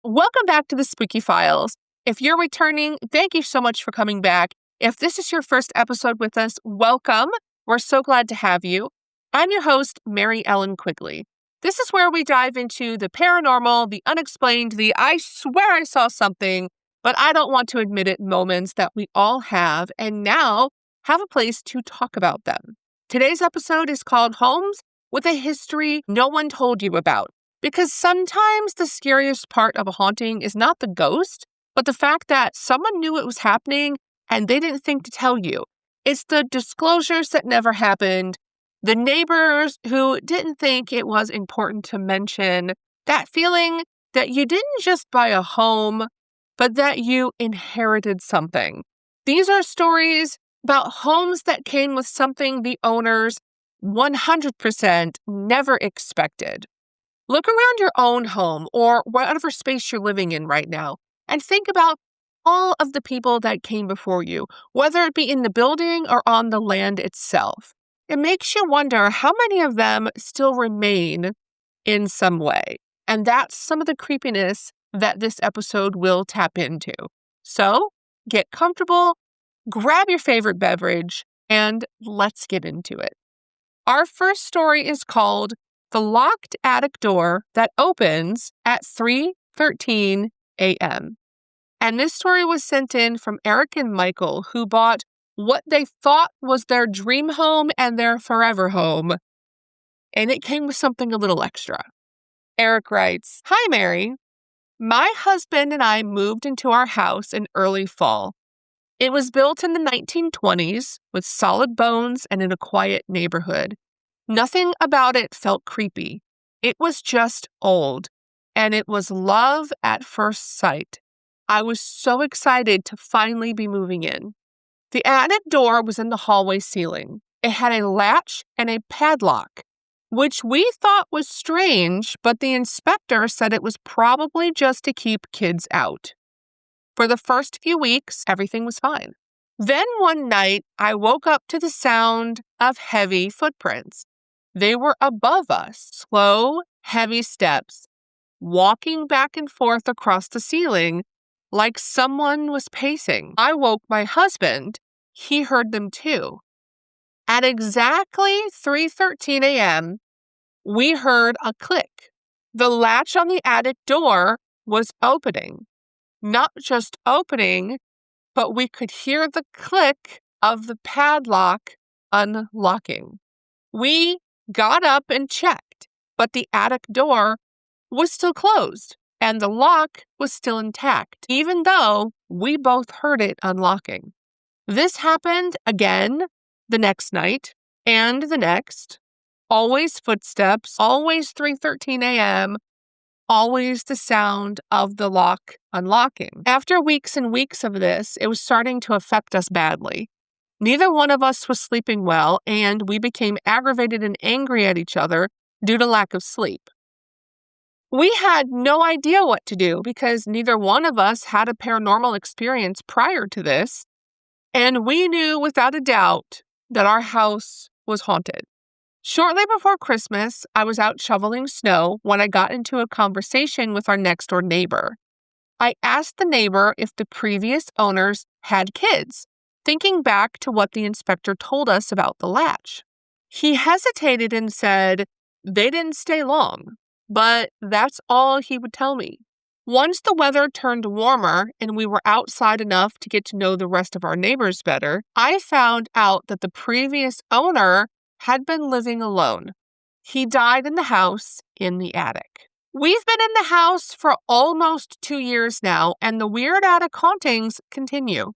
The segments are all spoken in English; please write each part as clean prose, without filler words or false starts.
Welcome back to the Spooky Files. If you're returning, thank you so much for coming back. If this is your first episode with us, welcome. We're so glad to have you. I'm your host, Mary Ellen Quigley. This is where we dive into the paranormal, the unexplained, the I swear I saw something, but I don't want to admit it moments that we all have and now have a place to talk about them. Today's episode is called Homes with a History No One Told You About. Because sometimes the scariest part of a haunting is not the ghost, but the fact that someone knew it was happening and they didn't think to tell you. It's the disclosures that never happened, the neighbors who didn't think it was important to mention, that feeling that you didn't just buy a home, but that you inherited something. These are stories about homes that came with something the owners 100% never expected. Look around your own home or whatever space you're living in right now and think about all of the people that came before you, whether it be in the building or on the land itself. It makes you wonder how many of them still remain in some way. And that's some of the creepiness that this episode will tap into. So get comfortable, grab your favorite beverage, and let's get into it. Our first story is called The Locked Attic Door That Opens at 3:13 a.m. And this story was sent in from Eric and Michael, who bought what they thought was their dream home and their forever home. And it came with something a little extra. Eric writes, "Hi, Mary. My husband and I moved into our house in early fall. It was built in the 1920s with solid bones and in a quiet neighborhood. Nothing about it felt creepy. It was just old, and it was love at first sight. I was so excited to finally be moving in. The attic door was in the hallway ceiling. It had a latch and a padlock, which we thought was strange, but the inspector said it was probably just to keep kids out. For the first few weeks, everything was fine. Then one night, I woke up to the sound of heavy footprints. They were above us, slow, heavy steps, walking back and forth across the ceiling like someone was pacing. I woke my husband. He heard them too. At exactly 3:13 a.m., we heard a click. The latch on the attic door was opening. Not just opening, but we could hear the click of the padlock unlocking. We got up and checked, but the attic door was still closed and the lock was still intact, even though we both heard it unlocking. This happened again the next night and the next. Always footsteps, always 3:13 a.m., always the sound of the lock unlocking. After weeks and weeks of this, it was starting to affect us badly. Neither one of us was sleeping well, and we became aggravated and angry at each other due to lack of sleep. We had no idea what to do because neither one of us had a paranormal experience prior to this, and we knew without a doubt that our house was haunted. Shortly before Christmas, I was out shoveling snow when I got into a conversation with our next-door neighbor. I asked the neighbor if the previous owners had kids, thinking back to what the inspector told us about the latch. He hesitated and said they didn't stay long, but that's all he would tell me. Once the weather turned warmer and we were outside enough to get to know the rest of our neighbors better, I found out that the previous owner had been living alone. He died in the house in the attic. We've been in the house for almost 2 years now, and the weird attic hauntings continue.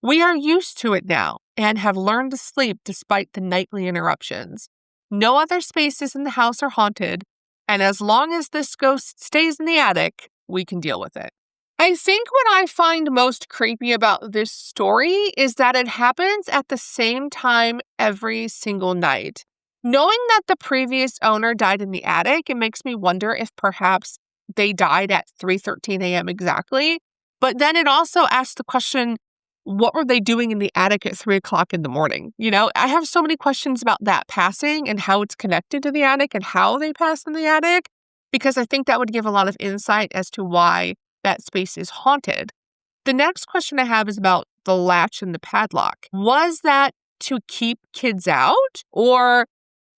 We are used to it now and have learned to sleep despite the nightly interruptions. No other spaces in the house are haunted, and as long as this ghost stays in the attic, we can deal with it. I think what I find most creepy about this story is that it happens at the same time every single night. Knowing that the previous owner died in the attic, it makes me wonder if perhaps they died at 3:13 a.m. exactly. But then it also asks the question, what were they doing in the attic at 3 o'clock in the morning? I have so many questions about that passing and how it's connected to the attic and how they passed in the attic, because I think that would give a lot of insight as to why that space is haunted. The next question I have is about the latch and the padlock. Was that to keep kids out or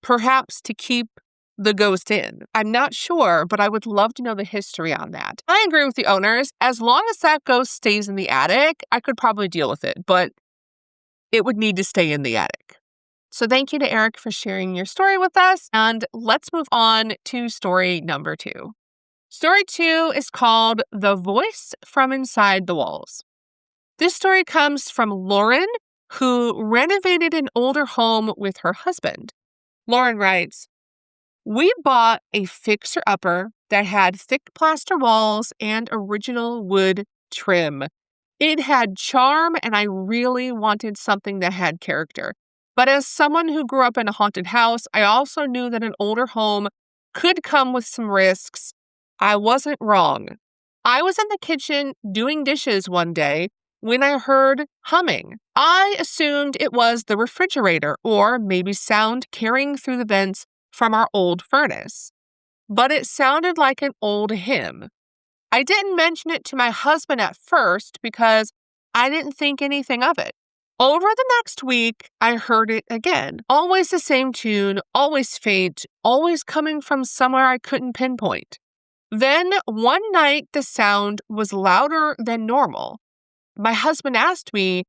perhaps to keep the ghost in? I'm not sure, but I would love to know the history on that. I agree with the owners. As long as that ghost stays in the attic, I could probably deal with it, but it would need to stay in the attic. So thank you to Eric for sharing your story with us, and let's move on to story number 2. Story 2 is called The Voice from Inside the Walls. This story comes from Lauren, who renovated an older home with her husband. Lauren writes, "We bought a fixer-upper that had thick plaster walls and original wood trim. It had charm, and I really wanted something that had character. But as someone who grew up in a haunted house, I also knew that an older home could come with some risks. I wasn't wrong. I was in the kitchen doing dishes one day when I heard humming. I assumed it was the refrigerator or maybe sound carrying through the vents from our old furnace. But it sounded like an old hymn. I didn't mention it to my husband at first because I didn't think anything of it. Over the next week, I heard it again. Always the same tune, always faint, always coming from somewhere I couldn't pinpoint. Then one night, the sound was louder than normal. My husband asked me,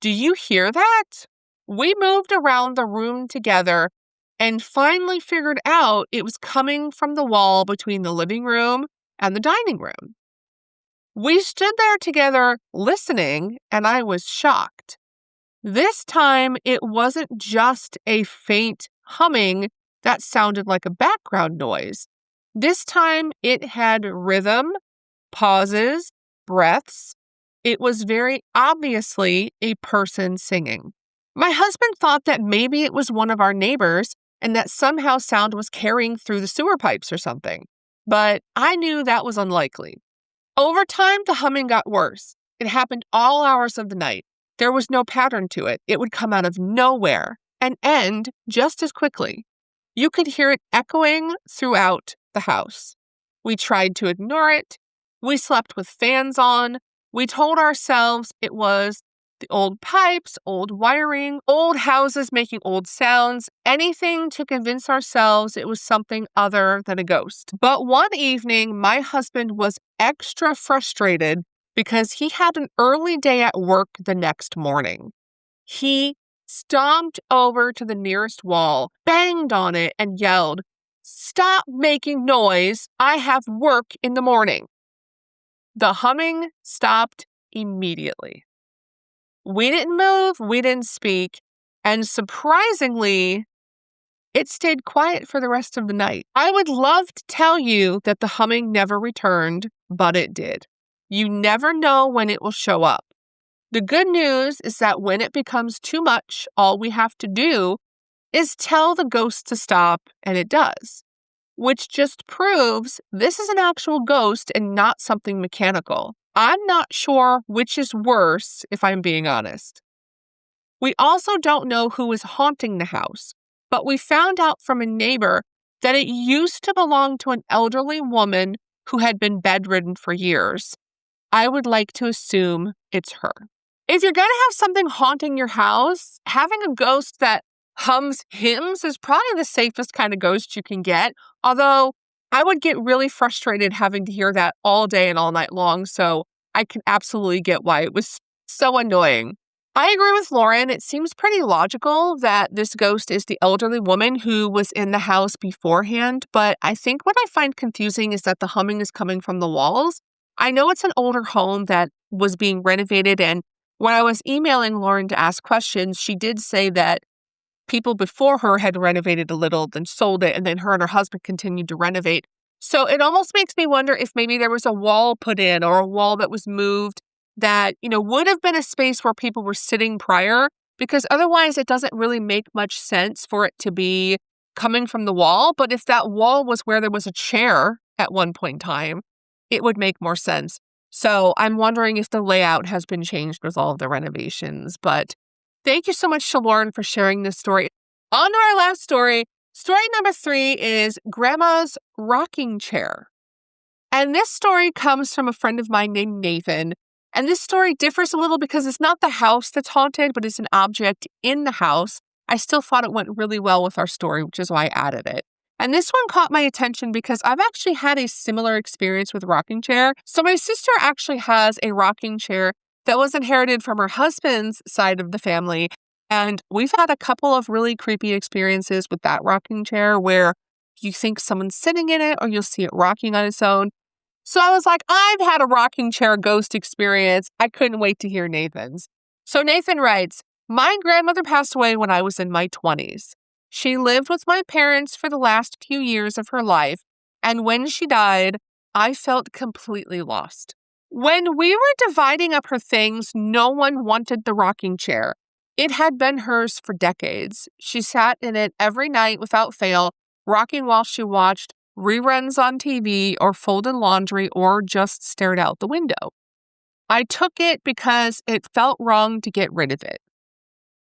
'Do you hear that?' We moved around the room together and finally figured out it was coming from the wall between the living room and the dining room. We stood there together listening, and I was shocked. This time, it wasn't just a faint humming that sounded like a background noise. This time, it had rhythm, pauses, breaths. It was very obviously a person singing. My husband thought that maybe it was one of our neighbors and that somehow sound was carrying through the sewer pipes or something. But I knew that was unlikely. Over time, the humming got worse. It happened all hours of the night. There was no pattern to it. It would come out of nowhere and end just as quickly. You could hear it echoing throughout the house. We tried to ignore it. We slept with fans on. We told ourselves it was the old pipes, old wiring, old houses making old sounds, anything to convince ourselves it was something other than a ghost. But one evening, my husband was extra frustrated because he had an early day at work the next morning. He stomped over to the nearest wall, banged on it, and yelled, "Stop making noise! I have work in the morning." The humming stopped immediately. We didn't move, we didn't speak, and surprisingly, it stayed quiet for the rest of the night. I would love to tell you that the humming never returned, but it did. You never know when it will show up. The good news is that when it becomes too much, all we have to do is tell the ghost to stop, and it does, which just proves this is an actual ghost and not something mechanical. I'm not sure which is worse, if I'm being honest. We also don't know who is haunting the house, but we found out from a neighbor that it used to belong to an elderly woman who had been bedridden for years. I would like to assume it's her. If you're going to have something haunting your house, having a ghost that hums hymns is probably the safest kind of ghost you can get, although I would get really frustrated having to hear that all day and all night long, so I can absolutely get why it was so annoying. I agree with Lauren. It seems pretty logical that this ghost is the elderly woman who was in the house beforehand, but I think what I find confusing is that the humming is coming from the walls. I know it's an older home that was being renovated, and when I was emailing Lauren to ask questions, she did say that people before her had renovated a little, then sold it, and then her and her husband continued to renovate. So it almost makes me wonder if maybe there was a wall put in or a wall that was moved that, would have been a space where people were sitting prior, because otherwise it doesn't really make much sense for it to be coming from the wall. But if that wall was where there was a chair at one point in time, it would make more sense. So I'm wondering if the layout has been changed with all of the renovations. But thank you so much to Lauren for sharing this story. On to our last story. Story number 3 is Grandma's Rocking Chair. And this story comes from a friend of mine named Nathan. And this story differs a little because it's not the house that's haunted, but it's an object in the house. I still thought it went really well with our story, which is why I added it. And this one caught my attention because I've actually had a similar experience with rocking chair. So my sister actually has a rocking chair that was inherited from her husband's side of the family. And we've had a couple of really creepy experiences with that rocking chair where you think someone's sitting in it or you'll see it rocking on its own. So I was like, I've had a rocking chair ghost experience. I couldn't wait to hear Nathan's. So Nathan writes, my grandmother passed away when I was in my 20s. She lived with my parents for the last few years of her life, and when she died, I felt completely lost. When we were dividing up her things, no one wanted the rocking chair. It had been hers for decades. She sat in it every night without fail, rocking while she watched reruns on TV or folded laundry or just stared out the window. I took it because it felt wrong to get rid of it.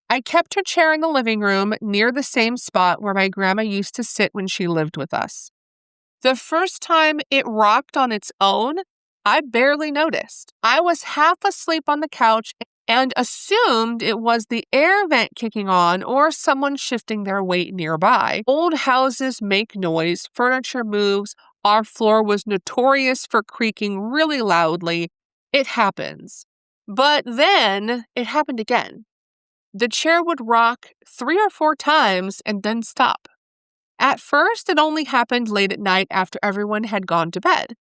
I kept her chair in the living room near the same spot where my grandma used to sit when she lived with us. The first time it rocked on its own, I barely noticed. I was half asleep on the couch and assumed it was the air vent kicking on or someone shifting their weight nearby. Old houses make noise, furniture moves, our floor was notorious for creaking really loudly. It happens. But then it happened again. The chair would rock 3 or 4 times and then stop. At first, it only happened late at night after everyone had gone to bed.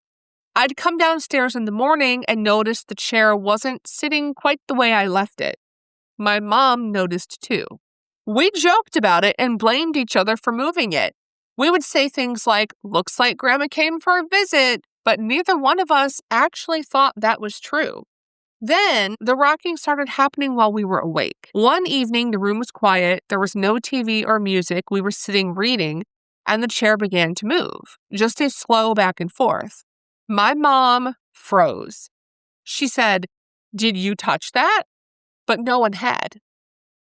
I'd come downstairs in the morning and noticed the chair wasn't sitting quite the way I left it. My mom noticed too. We joked about it and blamed each other for moving it. We would say things like, looks like Grandma came for a visit, but neither one of us actually thought that was true. Then the rocking started happening while we were awake. One evening, the room was quiet, there was no TV or music, we were sitting reading, and the chair began to move, just a slow back and forth. My mom froze. She said, "Did you touch that?" But no one had.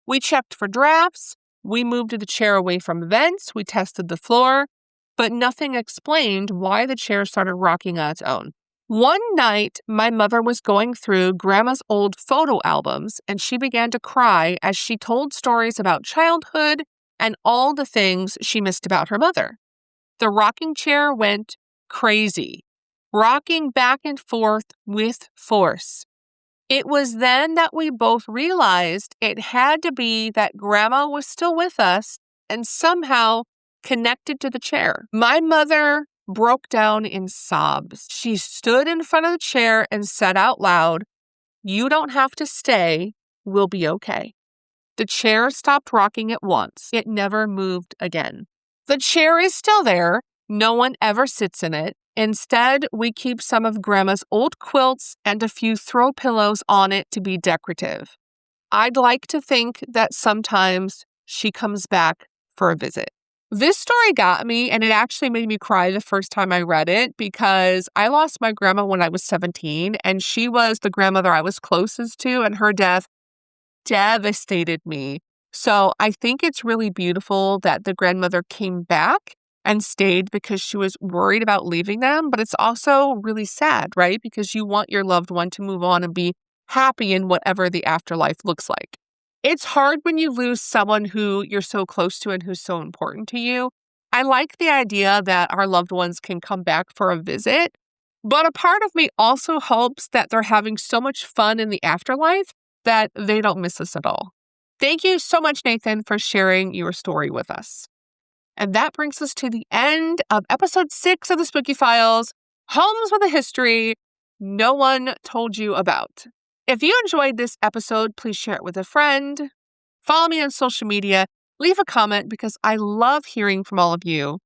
We checked for drafts, we moved the chair away from vents, we tested the floor, but nothing explained why the chair started rocking on its own. One night, my mother was going through Grandma's old photo albums, and she began to cry as she told stories about childhood and all the things she missed about her mother. The rocking chair went crazy, rocking back and forth with force. It was then that we both realized it had to be that Grandma was still with us and somehow connected to the chair. My mother broke down in sobs. She stood in front of the chair and said out loud, "You don't have to stay. We'll be okay." The chair stopped rocking at once. It never moved again. The chair is still there. No one ever sits in it. Instead, we keep some of Grandma's old quilts and a few throw pillows on it to be decorative. I'd like to think that sometimes she comes back for a visit. This story got me, and it actually made me cry the first time I read it because I lost my grandma when I was 17, and she was the grandmother I was closest to, and her death devastated me. So I think it's really beautiful that the grandmother came back and stayed because she was worried about leaving them, but it's also really sad, right? Because you want your loved one to move on and be happy in whatever the afterlife looks like. It's hard when you lose someone who you're so close to and who's so important to you. I like the idea that our loved ones can come back for a visit, but a part of me also hopes that they're having so much fun in the afterlife that they don't miss us at all. Thank you so much, Nathan, for sharing your story with us. And that brings us to the end of episode 6 of the Spooky Files, Homes with a History No One Told You About. If you enjoyed this episode, please share it with a friend. Follow me on social media. Leave a comment because I love hearing from all of you.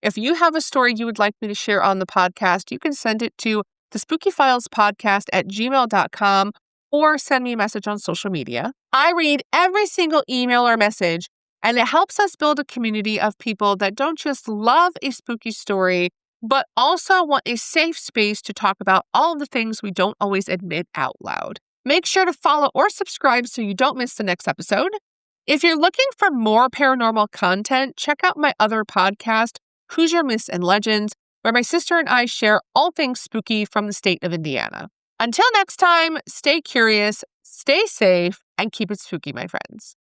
If you have a story you would like me to share on the podcast, you can send it to thespookyfilespodcast@gmail.com or send me a message on social media. I read every single email or message, and it helps us build a community of people that don't just love a spooky story, but also want a safe space to talk about all the things we don't always admit out loud. Make sure to follow or subscribe so you don't miss the next episode. If you're looking for more paranormal content, check out my other podcast, Who's Your Myths and Legends. where my sister and I share all things spooky from the state of Indiana. Until next time, stay curious, stay safe, and keep it spooky, my friends.